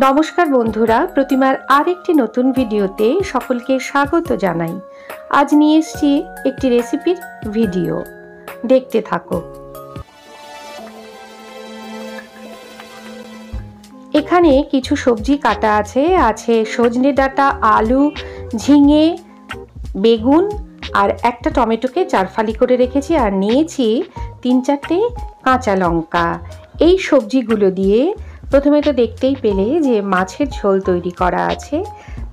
নমস্কার বন্ধুরা, প্রতিমার আরেকটি নতুন ভিডিওতে সকলকে স্বাগত জানাই। আজ নিয়ে এসেছি একটি রেসিপির ভিডিও, দেখতে থাকো। এখানে কিছু সবজি কাটা আছে সজনে ডাঁটা, আলু, ঝিঙে, বেগুন আর একটা টমেটোকে চারফালি করে রেখেছি, আর নিয়েছি 3-4টে কাঁচা লঙ্কা। এই সবজিগুলো দিয়ে প্রথমে তো দেখতেই পেলে যে মাছের ঝোল তৈরি করা আছে,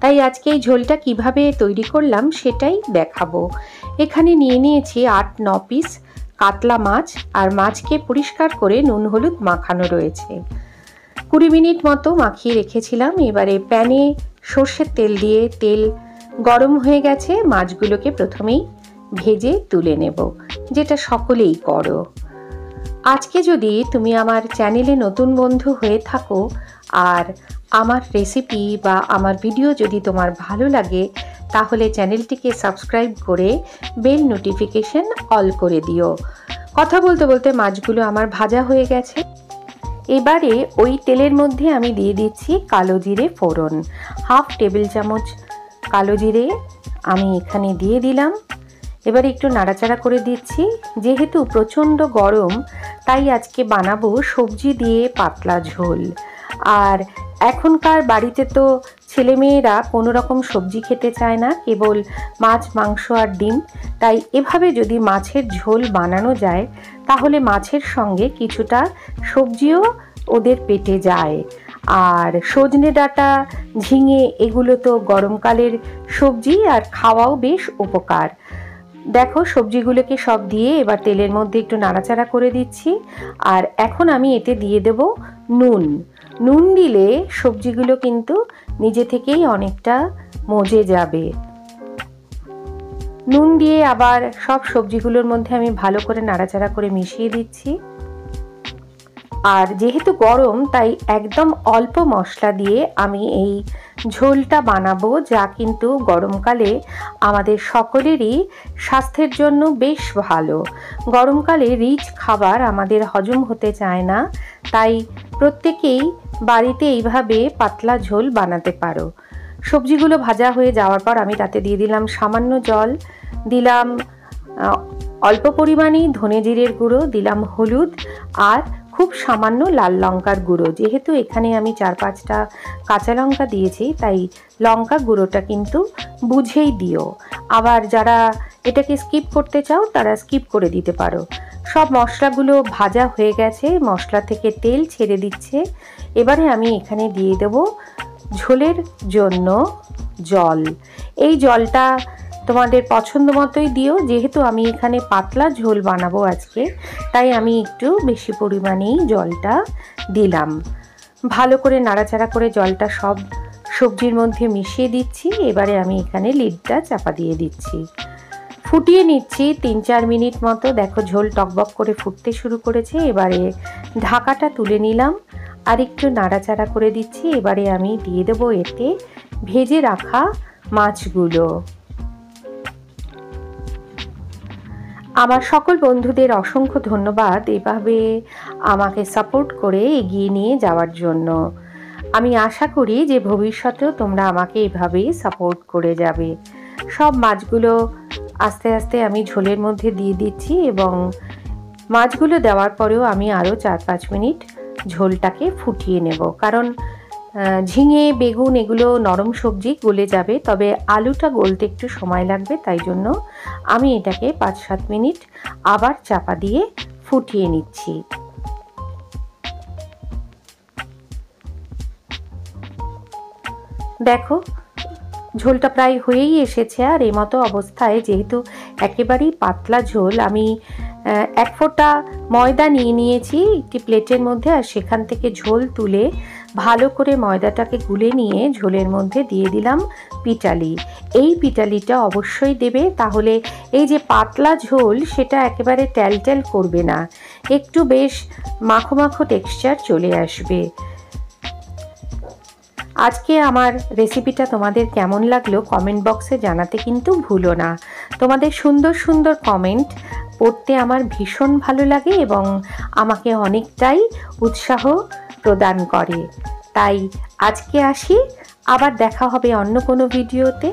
তাই আজকে এই ঝোলটা কিভাবে তৈরি করলাম সেটাই দেখাবো। এখানে নিয়ে নিয়েছি 8-9 পিস কাতলা মাছ, আর মাছকে পরিষ্কার করে নুন হলুদ মাখানো রয়েছে। 20 মিনিট মতো মাখিয়ে রেখেছিলাম। এবারে প্যানে সর্ষের তেল দিয়ে তেল গরম হয়ে গেছে, মাছগুলোকে প্রথমেই ভেজে তুলে নেব, যেটা সকলেই করো। আজকে যদি তুমি আমার চ্যানেলে নতুন বন্ধু হয়ে থাকো আর আমার রেসিপি বা আমার ভিডিও যদি তোমার ভালো লাগে, তাহলে চ্যানেলটিকে সাবস্ক্রাইব করে বেল নোটিফিকেশন অল করে দিও। কথা বলতে বলতে মাছগুলো আমার ভাজা হয়ে গেছে। এবারে ওই তেলের মধ্যে আমি দিয়ে দিচ্ছি কালো জিরে ফোড়ন। 1/2 টেবিল চামচ কালো জিরে আমি এখানে দিয়ে দিলাম। এবার একটু নাড়াচাড়া করে দিচ্ছি। যেহেতু প্রচণ্ড গরম, তাই আজকে বানাবো সবজি দিয়ে পাতলা ঝোল। আর এখনকার বাড়িতে তো ছেলেমেয়েরা কোনো রকম সবজি খেতে চায় না, কেবল মাছ, মাংস আর ডিম। তাই এভাবে যদি মাছের ঝোল বানানো যায়, তাহলে মাছের সঙ্গে কিছুটা সবজিও ওদের পেটে যায়। আর সজনে ডাঁটা, ঝিঙে এগুলো তো গরমকালের সবজি, আর খাওয়াও বেশ উপকার। দেখো, সবজিগুলোকে সব দিয়ে এবার তেলের মধ্যে একটু নাড়াচাড়া করে দিচ্ছি। আর এখন আমি এতে দিয়ে দেব নুন। নুন দিলে সবজিগুলো কিন্তু নিজে থেকেই অনেকটা মজে যাবে। নুন দিয়ে আবার সব সবজিগুলোর মধ্যে আমি ভালো করে নাড়াচাড়া করে মিশিয়ে দিচ্ছি। আর যেহেতু গরম, তাই একদম অল্প মশলা দিয়ে আমি এই ঝোলটা বানাবো, যা কিন্তু গরমকালে আমাদের সকলেরই স্বাস্থ্যের জন্য বেশ ভালো। গরমকালে রিচ খাবার আমাদের হজম হতে চায় না, তাই প্রত্যেকেই বাড়িতে এইভাবে পাতলা ঝোল বানাতে পারো। সবজিগুলো ভাজা হয়ে যাওয়ার পর আমি তাতে দিয়ে দিলাম সামান্য জল, দিলাম অল্প পরিমাণে ধনে জিরের গুঁড়ো, দিলাম হলুদ আর খুব সামান্য লাল লঙ্কার গুঁড়ো। যেহেতু এখানে আমি 4-5টা কাঁচা লঙ্কা দিয়েছি, তাই লঙ্কা গুঁড়োটা কিন্তু বুঝেই দিও। আবার যারা এটাকে স্কিপ করতে চাও, তারা স্কিপ করে দিতে পারো। সব মশলাগুলো ভাজা হয়ে গেছে, মশলা থেকে তেল ছেড়ে দিচ্ছে। এবারে আমি এখানে দিয়ে দেব ঝোলের জন্য জল। এই জলটা তোমাদের পছন্দ মতোই দিও। যেহেতু আমি এখানে পাতলা ঝোল বানাবো আজকে, তাই আমি একটু বেশি পরিমাণেই জলটা দিলাম। ভালো করে নাড়াচাড়া করে জলটা সব সবজির মধ্যে মিশিয়ে দিচ্ছি। এবারে আমি এখানে লিডটা চাপা দিয়ে দিচ্ছি, ফুটিয়ে নিচ্ছি 3-4 মিনিট মতো। দেখো, ঝোল টকবক করে ফুটতে শুরু করেছে। এবারে ঢাকাটা তুলে নিলাম আর একটু নাড়াচাড়া করে দিচ্ছি। এবারে আমি দিয়ে দেবো এতে ভেজে রাখা মাছগুলো। আমার সকল বন্ধুদের অসংখ্য ধন্যবাদ এভাবে আমাকে সাপোর্ট করে এগিয়ে নিয়ে যাওয়ার জন্য। আমি আশা করি যে ভবিষ্যতেও তোমরা আমাকে এভাবেই সাপোর্ট করে যাবে। সব মাছগুলো আস্তে আস্তে আমি ঝোলের মধ্যে দিয়ে দিচ্ছি, এবং মাছগুলো দেওয়ার পরেও আমি আরও 4-5 মিনিট ঝোলটাকে ফুটিয়ে নেব। কারণ ঝিঙে, বেগুন এগুলো নরম সবজি, গলে যাবে, তবে আলুটা গলতে একটু সময় লাগবে। তাই জন্য আমি এটাকে 5-7 মিনিট আবার চাপা দিয়ে ফুটিয়ে নিচ্ছি। দেখো, ঝোলটা প্রায় হয়েই এসেছে। আর এই মতো অবস্থায়, যেহেতু একেবারেই পাতলা ঝোল, আমি 1 ফোঁটা ময়দা নিয়ে নিয়েছি একটি প্লেটের মধ্যে, আর সেখান থেকে ঝোল তুলে ভালো করে ময়দাটাকে গুলে নিয়ে ঝোলের মধ্যে দিয়ে দিলাম পিটালি। এই পিটালিটা অবশ্যই দেবে, তাহলে এই যে পাতলা ঝোল সেটা একেবারে ট্যালট্যাল করবে না, একটু বেশ মাখো মাখো টেক্সচার চলে আসবে। আজকে আমার রেসিপিটা তোমাদের কেমন লাগলো কমেন্ট বক্সে জানাতে কিন্তু ভুলো না। তোমাদের সুন্দর সুন্দর কমেন্ট পড়তে আমার ভীষণ ভালো লাগে এবং আমাকে অনেকটাই উৎসাহ প্রদান করে। তাই আজকে আসি, আবার দেখা হবে অন্য কোনো ভিডিওতে।